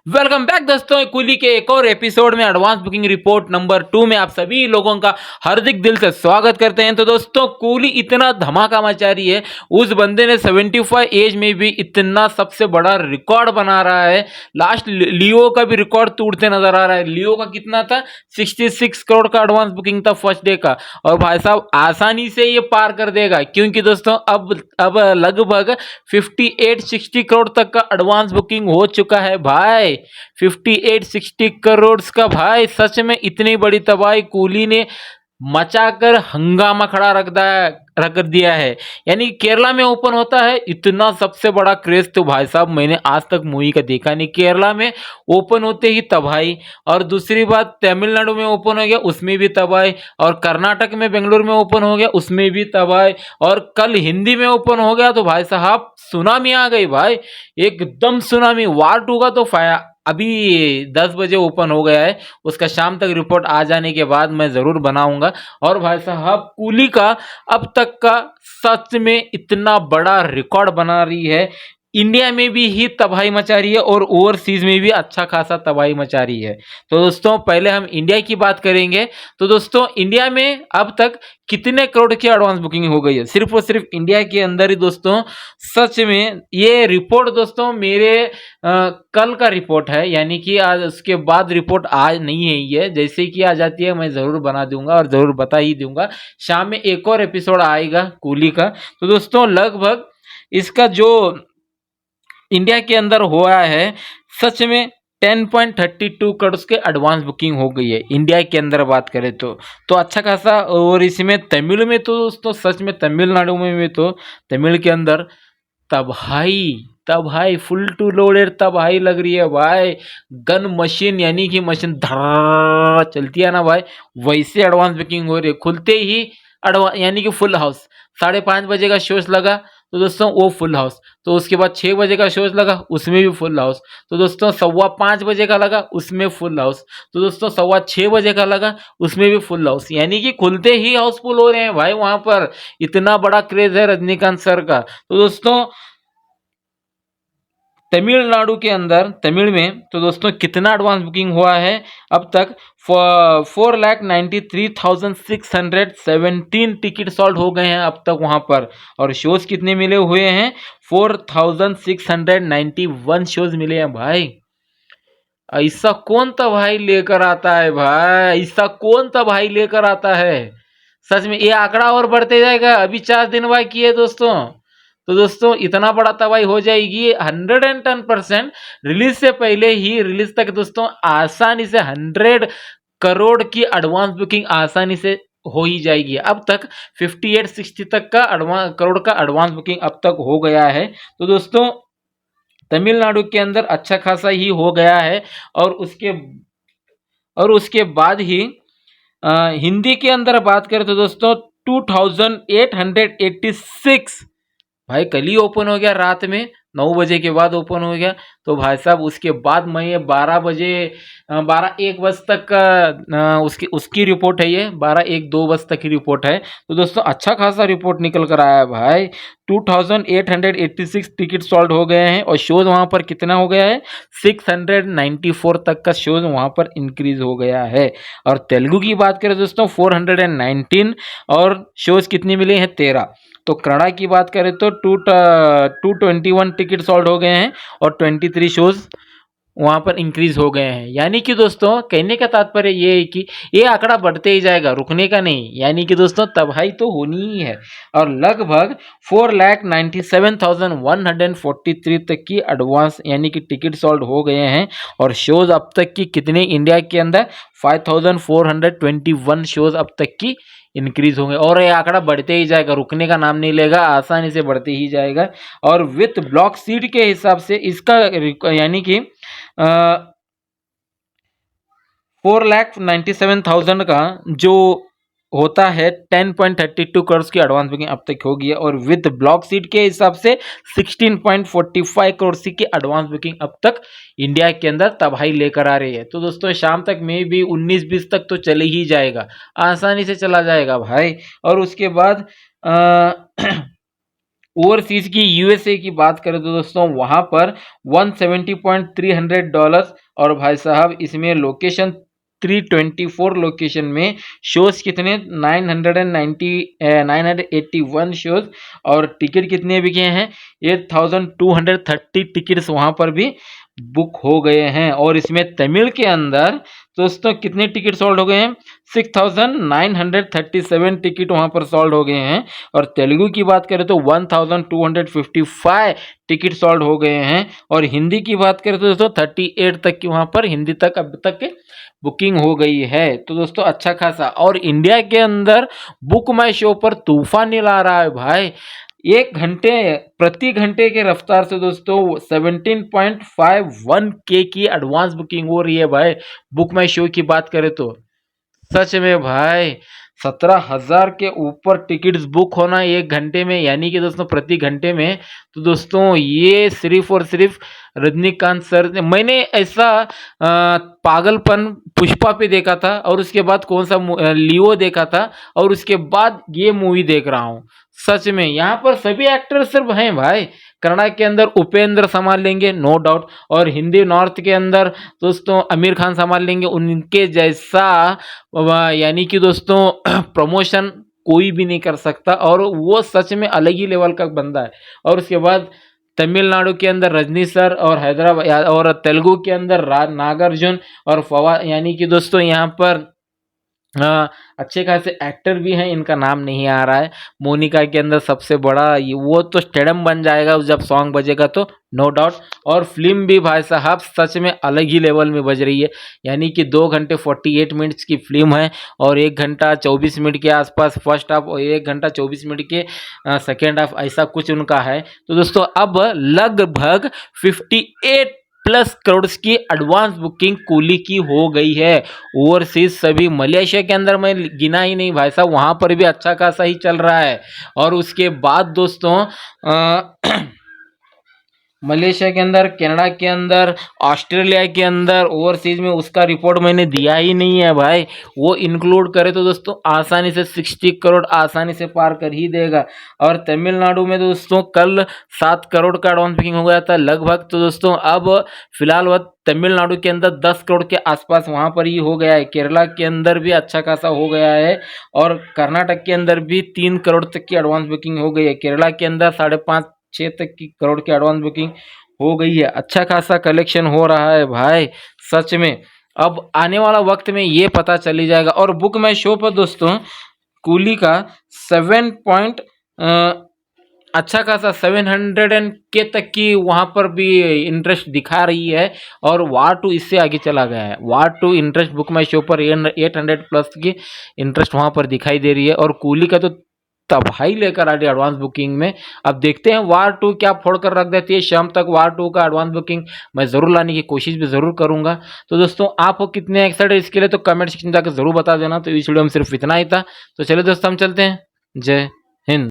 Welcome back दोस्तों, coolie के एक और एपिसोड में एडवांस बुकिंग रिपोर्ट नंबर 2 में आप सभी लोगों का हार्दिक दिल से स्वागत करते हैं। तो दोस्तों, कूली इतना धमाका मचा रही है, उस बंदे ने 75 एज में भी इतना सबसे बड़ा रिकॉर्ड बना रहा है। लास्ट लियो का भी रिकॉर्ड तोड़ते नजर आ रहा है। लियो का कितना था? 66 करोड़ का एडवांस बुकिंग था फर्स्ट डे का, और भाई साहब आसानी से ये पार कर देगा, क्योंकि दोस्तों अब लगभग 58-60 करोड़ तक का एडवांस बुकिंग हो चुका है भाई। 58-60 करोड़ का भाई, सच में इतनी बड़ी तबाही कूली ने मचाकर हंगामा खड़ा रख दिया है। यानी केरला में ओपन होता है, इतना सबसे बड़ा क्रेज तो भाई साहब मैंने आज तक मूवी का देखा नहीं। केरला में ओपन होते ही तबाही, और दूसरी बात तमिलनाडु में ओपन हो गया उसमें भी तबाही, और कर्नाटक में बेंगलुरु में ओपन हो गया उसमें भी तबाही, और कल हिंदी में ओपन हो गया तो भाई साहब सुनामी आ गई भाई, एकदम सुनामी। वार 2 का तो फाया अभी 10 बजे ओपन हो गया है, उसका शाम तक रिपोर्ट आ जाने के बाद मैं ज़रूर बनाऊंगा। और भाई साहब कूली का अब तक का सच में इतना बड़ा रिकॉर्ड बना रही है, इंडिया में भी ही तबाही मचा रही है और ओवरसीज में भी अच्छा खासा तबाही मचा रही है। तो दोस्तों, पहले हम इंडिया की बात करेंगे। तो दोस्तों, इंडिया में अब तक कितने करोड़ की एडवांस बुकिंग हो गई है सिर्फ और सिर्फ इंडिया के अंदर ही दोस्तों। सच में ये रिपोर्ट दोस्तों मेरे कल का रिपोर्ट है, यानी कि आज उसके बाद रिपोर्ट आज नहीं है। ये जैसे कि आ जाती है मैं ज़रूर बना दूंगा और ज़रूर बता ही दूंगा। शाम में एक और एपिसोड आएगा कूली का। तो दोस्तों, लगभग इसका जो इंडिया के अंदर हुआ है, सच में 10.32 करोड़ के एडवांस बुकिंग हो गई है इंडिया के अंदर बात करें तो अच्छा खासा। और इसमें तमिल में तो दोस्तों सच में तमिलनाडु में भी तो तमिल के अंदर तबाही तबाही फुल टू लोडेड तबाही लग रही है भाई। गन मशीन यानी कि मशीन धड़ चलती है ना भाई, वैसे एडवांस बुकिंग हो रही है। खुलते ही एडवांस यानी कि फुल हाउस। 5:30 बजे का शोज लगा तो दोस्तों वो फुल हाउस, तो उसके बाद 6 बजे का शोज लगा उसमें भी फुल हाउस, तो दोस्तों 5:15 बजे का लगा उसमें फुल हाउस, तो दोस्तों 6:15 बजे का लगा उसमें भी फुल हाउस। यानी कि खुलते ही हाउसफुल हो रहे हैं भाई वहां पर, इतना बड़ा क्रेज है रजनीकांत सर का। तो दोस्तों, तमिलनाडु के अंदर तमिल में तो दोस्तों कितना एडवांस बुकिंग हुआ है अब तक? 4,93,617 टिकट सोल्ड हो गए हैं अब तक वहां पर। और शोज कितने मिले हुए हैं? 4,691 शोज मिले हैं भाई। ऐसा कौन था भाई लेकर आता है भाई, ऐसा कौन था भाई लेकर आता है? सच में ये आंकड़ा और बढ़ते जाएगा, अभी 4 दिन बाकी है दोस्तों। तो दोस्तों, इतना बड़ा तबाही हो जाएगी 110%। रिलीज से पहले ही रिलीज तक दोस्तों आसानी से 100 करोड़ की एडवांस बुकिंग आसानी से हो ही जाएगी। अब तक 58-60 तक का एडवांस करोड़ का एडवांस बुकिंग अब तक हो गया है। तो दोस्तों, तमिलनाडु के अंदर अच्छा खासा ही हो गया है। और उसके बाद ही हिंदी के अंदर बात करें तो दोस्तों 2886 भाई कल ही ओपन हो गया, रात में 9 बजे के बाद ओपन हो गया। तो भाई साहब उसके बाद मैं ये 12-1 बजे तक का उसकी रिपोर्ट है, ये 12-1-2 बजे तक की रिपोर्ट है। तो दोस्तों अच्छा खासा रिपोर्ट निकल कर आया है भाई। 2886 टिकट सोल्ड हो गए हैं, और शोज वहां पर कितना हो गया है? 694 तक का शोज वहां पर इंक्रीज हो गया है। और तेलुगु की बात करें दोस्तों 419, और शोज कितने मिले हैं? 13। तो कन्नड़ा की बात करें तो 221 टिकट सोल्ड हो गए हैं, और 23 शोज वहां पर इंक्रीज हो गए हैं। यानी कि दोस्तों कहने का तात्पर्य ये है कि ये आंकड़ा बढ़ते ही जाएगा, रुकने का नहीं। यानी कि दोस्तों तबाही तो होनी ही है। और लगभग 4,97,143 तक की एडवांस यानी कि टिकट सोल्ड हो गए हैं। और शोज अब तक की कितने इंडिया के अंदर? 5,421 शोज अब तक की इंक्रीज होंगे, और ये आंकड़ा बढ़ते ही जाएगा, रुकने का नाम नहीं लेगा, आसानी से बढ़ते ही जाएगा। और विथ ब्लॉक सीट के हिसाब से इसका यानी कि 4,97,000 का जो होता है 10.32 करोड़ की एडवांस बुकिंग अब तक होगी है। और विद ब्लॉक सीट के हिसाब से 16.45 करोड़ की एडवांस बुकिंग अब तक इंडिया के अंदर तबाही लेकर आ रही है। तो दोस्तों शाम तक में भी 19-20 तक तो चले ही जाएगा, आसानी से चला जाएगा भाई। और उसके बाद ओवरसीज की यूएसए की बात करें तो दोस्तों वहां पर $170.300 और भाई साहब इसमें लोकेशन 324 लोकेशन में शोज कितने 981 शोज और टिकट कितने बिके हैं 8230 टिकट्स वहां पर भी बुक हो गए हैं। और इसमें तमिल के अंदर दोस्तों कितने टिकट सोल्ड हो गए हैं 6937 टिकट वहां पर सोल्ड हो गए हैं। और तेलुगु की बात करें तो 1255 टिकट सोल्ड हो गए हैं। और हिंदी की बात करें तो दोस्तों 38 तक की वहां पर हिंदी तक अब तक के बुकिंग हो गई है। तो दोस्तों अच्छा खासा। और इंडिया के अंदर बुक माई शो पर तूफान नहीं ला रहा है भाई, प्रति घंटे के रफ्तार से दोस्तों 17.51 के की एडवांस बुकिंग हो रही है भाई। बुक माई शो की बात करें तो सच में भाई 17,000 के ऊपर टिकट्स बुक होना एक घंटे में, यानी कि दोस्तों प्रति घंटे में। तो दोस्तों ये सिर्फ और सिर्फ रजनीकांत सर ने, मैंने ऐसा पागलपन पुष्पा पे देखा था और उसके बाद कौन सा लियो देखा था और उसके बाद ये मूवी देख रहा हूँ। सच में यहाँ पर सभी एक्टर सिर्फ हैं भाई। कन्नड़ा के अंदर उपेंद्र संभाल लेंगे नो डाउट, और हिंदी नॉर्थ के अंदर दोस्तों आमिर खान संभाल लेंगे। उनके जैसा यानी कि दोस्तों प्रमोशन कोई भी नहीं कर सकता और वो सच में अलग ही लेवल का बंदा है। और उसके बाद तमिलनाडु के अंदर रजनी सर और हैदराबाद और तेलुगु के अंदर नागार्जुन और फवाद, यानी कि दोस्तों यहाँ पर अच्छे खासे एक्टर भी हैं, इनका नाम नहीं आ रहा है। मोनिका के अंदर सबसे बड़ा वो तो स्टेडियम बन जाएगा जब सॉन्ग बजेगा तो नो डाउट। और फिल्म भी भाई साहब सच में अलग ही लेवल में बज रही है, यानी कि 2 घंटे 48 मिनट्स की फिल्म है और 1 घंटा 24 मिनट के आसपास फर्स्ट हाफ और 1 घंटा 24 मिनट के सेकेंड हाफ, ऐसा कुछ उनका है। तो दोस्तों अब लगभग 58+ करोड़ की एडवांस बुकिंग कूली की हो गई है। ओवरसीज सभी मलेशिया के अंदर मैं गिना ही नहीं भाई साहब, वहां पर भी अच्छा खासा ही चल रहा है। और उसके बाद दोस्तों मलेशिया के अंदर, कनाडा के अंदर, ऑस्ट्रेलिया के अंदर ओवरसीज में उसका रिपोर्ट मैंने दिया ही नहीं है भाई। वो इंक्लूड करे तो दोस्तों आसानी से 60 करोड़ आसानी से पार कर ही देगा। और तमिलनाडु में दोस्तों कल 7 करोड़ का एडवांस बुकिंग हो गया था लगभग। तो दोस्तों अब फिलहाल वह तमिलनाडु के अंदर 10 करोड़ के आसपास वहां पर ही हो गया है। केरला के अंदर भी अच्छा खासा हो गया है और कर्नाटक के अंदर भी 3 करोड़ तक की एडवांस बुकिंग हो गई है। केरला के अंदर 5.5-6 तक की करोड़ की एडवांस बुकिंग हो गई है। अच्छा खासा कलेक्शन हो रहा है भाई सच में। अब आने वाला वक्त में ये पता चली जाएगा। और बुक माई शो पर दोस्तों कूली का 7 अच्छा खासा 700 के तक की वहां पर भी इंटरेस्ट दिखा रही है। और वार 2 इससे आगे चला गया है। वार 2 इंटरेस्ट बुक माई शो पर 800+ की इंटरेस्ट वहां पर दिखाई दे रही है। और कूली का तो तबाही लेकर आ रही है एडवांस बुकिंग में। अब देखते हैं वार 2 क्या फोड़ कर रख देती है। शाम तक वार 2 का एडवांस बुकिंग मैं ज़रूर लाने की कोशिश भी ज़रूर करूंगा। तो दोस्तों आप कितने एक्साइटेड इसके लिए तो कमेंट सेक्शन में जाकर ज़रूर बता देना। तो इस वीडियो में सिर्फ इतना ही था। तो चलिए दोस्तों हम चलते हैं। जय हिंद।